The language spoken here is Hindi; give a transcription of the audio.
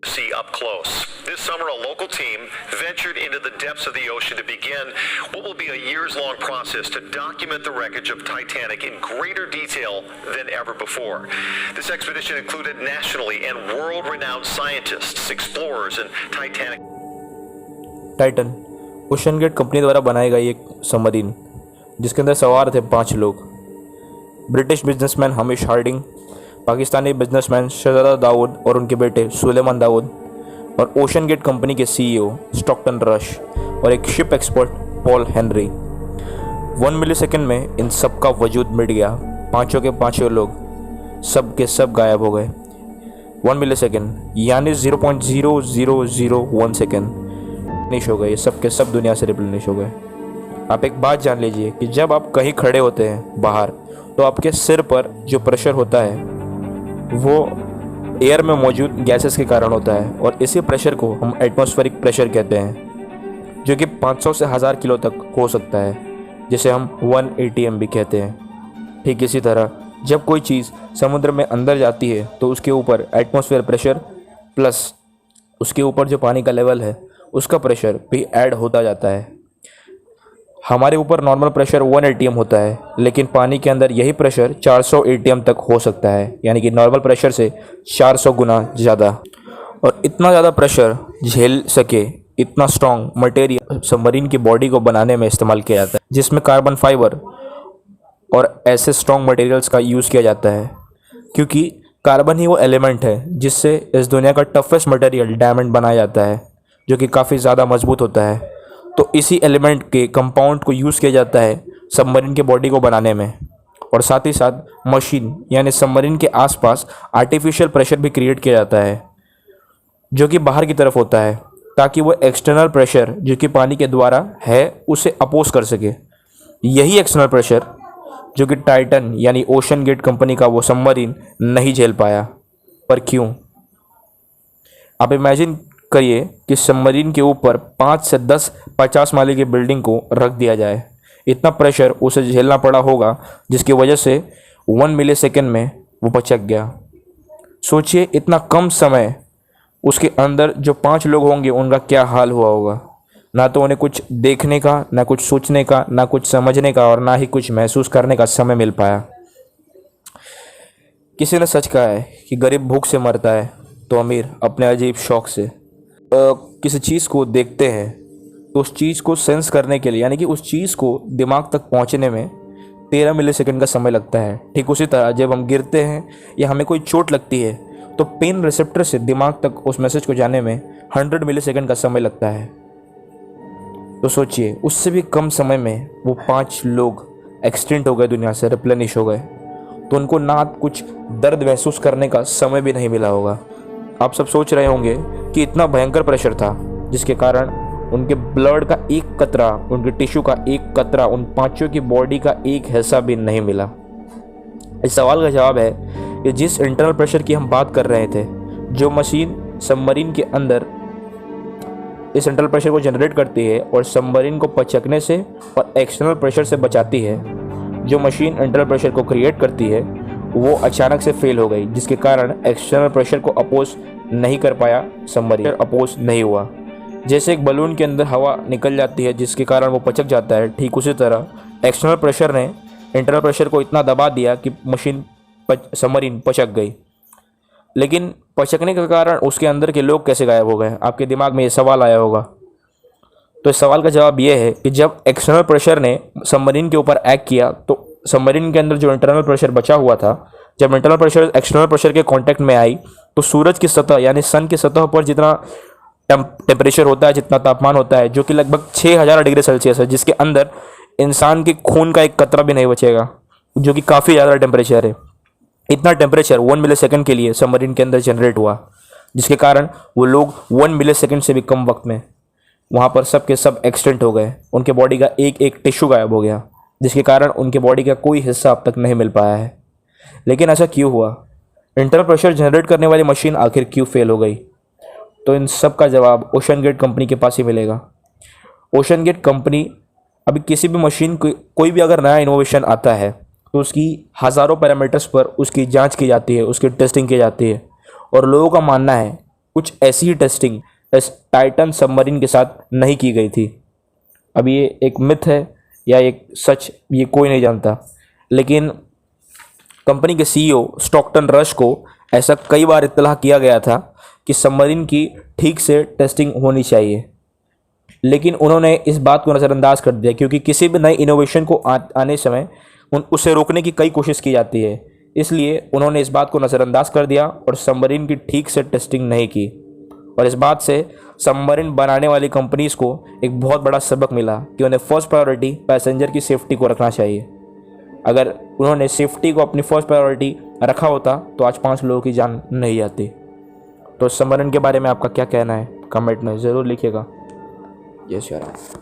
See up close. This summer, a local team ventured into the depths of the ocean to begin what will be a years-long process to document the wreckage of Titanic in greater detail than ever before. This expedition included nationally and world-renowned scientists, explorers, and Titanic. Titan OceanGate company द्वारा बनाई गई एक सबमरीन जिसके अंदर सवार थे 5 लोग। British businessman Hamish Harding, Pakistani businessman Shahzada Dawood और उनके बेटे सुलेमान दाऊद, और ओशन गेट कंपनी के सीईओ स्टॉकटन रश और एक ship expert Paul Henry. 1 millisecond में इन सब का वजूद मिट गया। पांचों के पांचों लोग सब के सब गायब हो गए। 1 मिलीसेकंड यानी 0.0001 सेकेंड निश हो गए। सब के सब दुनिया से रिप्लेनिश हो गए। आप एक बात जान लीजिए कि जब आप कहीं खड़े होते हैं बाहर, तो आपके सिर पर जो प्रेशर होता है वो एयर में मौजूद गैसेस के कारण होता है, और इसी प्रेशर को हम एटमॉस्फेरिक प्रेशर कहते हैं, जो कि 500 से 1000 किलो तक हो सकता है, जिसे हम 1 ATM भी कहते हैं। ठीक इसी तरह जब कोई चीज़ समुद्र में अंदर जाती है तो उसके ऊपर एटमॉस्फेयर प्रेशर प्लस उसके ऊपर जो पानी का लेवल है उसका प्रेशर भी ऐड होता जाता है। हमारे ऊपर नॉर्मल प्रेशर 1 ATM होता है, लेकिन पानी के अंदर यही प्रेशर 400 ATM तक हो सकता है, यानी कि नॉर्मल प्रेशर से 400 गुना ज़्यादा। और इतना ज़्यादा प्रेशर झेल सके इतना स्ट्रॉन्ग मटेरियल सबमरीन की बॉडी को बनाने में इस्तेमाल किया जाता है, जिसमें कार्बन फाइबर और ऐसे स्ट्रॉन्ग मटेरियल्स का यूज़ किया जाता है, क्योंकि कार्बन ही वो एलिमेंट है जिससे इस दुनिया का टफेस्ट मटेरियल डायमंड बनाया जाता है, जो कि काफ़ी ज़्यादा मजबूत होता है। तो इसी एलिमेंट के कंपाउंड को यूज़ किया जाता है सबमरीन के बॉडी को बनाने में, और साथ ही साथ मशीन यानी सबमरीन के आसपास आर्टिफिशियल प्रेशर भी क्रिएट किया जाता है, जो कि बाहर की तरफ होता है, ताकि वो एक्सटर्नल प्रेशर जो कि पानी के द्वारा है उसे अपोज कर सके। यही एक्सटर्नल प्रेशर जो कि टाइटन यानी ओशन गेट कंपनी का वो सबमरीन नहीं झेल पाया। पर क्यों? आप इमेजिन करिए कि सबमरीन के ऊपर 5 से 10 50 माले की बिल्डिंग को रख दिया जाए। इतना प्रेशर उसे झेलना पड़ा होगा, जिसकी वजह से 1 मिलीसेकंड में वो पचक गया। सोचिए इतना कम समय उसके अंदर जो 5 लोग होंगे उनका क्या हाल हुआ होगा। ना तो उन्हें कुछ देखने का, ना कुछ सोचने का, ना कुछ समझने का, और ना ही कुछ महसूस करने का समय मिल पाया। किसी ने सच कहा है कि गरीब भूख से मरता है तो अमीर अपने अजीब शौक से। किसी चीज़ को देखते हैं तो उस चीज़ को सेंस करने के लिए, यानी कि उस चीज़ को दिमाग तक पहुंचने में 13 मिलीसेकंड का समय लगता है। ठीक उसी तरह जब हम गिरते हैं या हमें कोई चोट लगती है तो पेन रिसेप्टर से दिमाग तक उस मैसेज को जाने में 100 मिलीसेकंड का समय लगता है। तो सोचिए उससे भी कम समय में वो 5 लोग एक्सटिंक्ट हो गए, दुनिया से रिप्लेनिश हो गए, तो उनको ना कुछ दर्द महसूस करने का समय भी नहीं मिला होगा। आप सब सोच रहे होंगे कि इतना भयंकर प्रेशर था जिसके कारण उनके ब्लड का एक कतरा, उनके टिश्यू का एक कतरा, उन 5 की बॉडी का एक हिस्सा भी नहीं मिला। इस सवाल का जवाब है कि जिस इंटरनल प्रेशर की हम बात कर रहे थे, जो मशीन सबमरीन के अंदर इस इंटरनल प्रेशर को जनरेट करती है और सबमरीन को पचकने से और एक्सटर्नल प्रेशर से बचाती है, जो मशीन इंटरनल प्रेशर को क्रिएट करती है वो अचानक से फेल हो गई, जिसके कारण एक्सटर्नल प्रेशर को अपोज नहीं कर पाया, सबमरीन अपोज नहीं हुआ। जैसे एक बलून के अंदर हवा निकल जाती है जिसके कारण वो पचक जाता है, ठीक उसी तरह एक्सटर्नल प्रेशर ने इंटरनल प्रेशर को इतना दबा दिया कि मशीन सबमरीन पचक गई। लेकिन पचकने के कारण उसके अंदर के लोग कैसे गायब हो गए? आपके दिमाग में ये सवाल आया होगा। तो इस सवाल का जवाब ये है कि जब एक्सटर्नल प्रेशर ने सबमरीन के ऊपर एक्ट किया तो सबमरीन के अंदर जो इंटरनल प्रेशर बचा हुआ था, जब इंटरनल प्रेशर एक्सटर्नल प्रेशर के कांटेक्ट में आई तो सूरज की सतह यानी सन की सतह पर जितना टेम्परेचर होता है, जितना तापमान होता है, जो कि लगभग 6000 डिग्री सेल्सियस है, जिसके अंदर इंसान के खून का एक कतरा भी नहीं बचेगा, जो कि काफ़ी ज़्यादा टेम्परेचर है। इतना टेम्परेचर 1 मिलीसेकंड के लिए सबमरीन के अंदर जनरेट हुआ, जिसके कारण वो लोग 1 मिलीसेकंड से भी कम वक्त में वहाँ पर सब के सब एक्सटेंट हो गए। उनके बॉडी का एक एक टिश्यू गायब हो गया, जिसके कारण उनके बॉडी का कोई हिस्सा अब तक नहीं मिल पाया है। लेकिन ऐसा क्यों हुआ? इंटरनल प्रेशर जनरेट करने वाली मशीन आखिर क्यों फेल हो गई? तो इन सब का जवाब ओशन गेट कंपनी के पास ही मिलेगा। ओशन गेट कंपनी अभी किसी भी मशीन कोई भी अगर नया इनोवेशन आता है तो उसकी हज़ारों पैरामीटर्स पर उसकी जांच की जाती है, उसकी टेस्टिंग की जाती है, और लोगों का मानना है कुछ ऐसी ही टेस्टिंग इस टाइटन सबमरीन के साथ नहीं की गई थी। अब ये एक मिथ है या एक सच, ये कोई नहीं जानता, लेकिन कंपनी के सीईओ स्टॉकटन रश को ऐसा कई बार इत्तला किया गया था कि सबमरीन की ठीक से टेस्टिंग होनी चाहिए, लेकिन उन्होंने इस बात को नज़रअंदाज कर दिया क्योंकि किसी भी नए इनोवेशन को आने समय उसे रोकने की कई कोशिश की जाती है। इसलिए उन्होंने इस बात को नज़रअंदाज कर दिया और सबमरीन की ठीक से टेस्टिंग नहीं की, और इस बात से सबमरीन बनाने वाली कंपनीज़ को एक बहुत बड़ा सबक मिला कि उन्हें फर्स्ट प्रायोरिटी पैसेंजर की सेफ्टी को रखना चाहिए। अगर उन्होंने सेफ्टी को अपनी फर्स्ट प्रायोरिटी रखा होता तो आज 5 लोगों की जान नहीं जाती। तो सबमरीन के बारे में आपका क्या कहना है, कमेंट में ज़रूर लिखिएगा। जय श्री राम।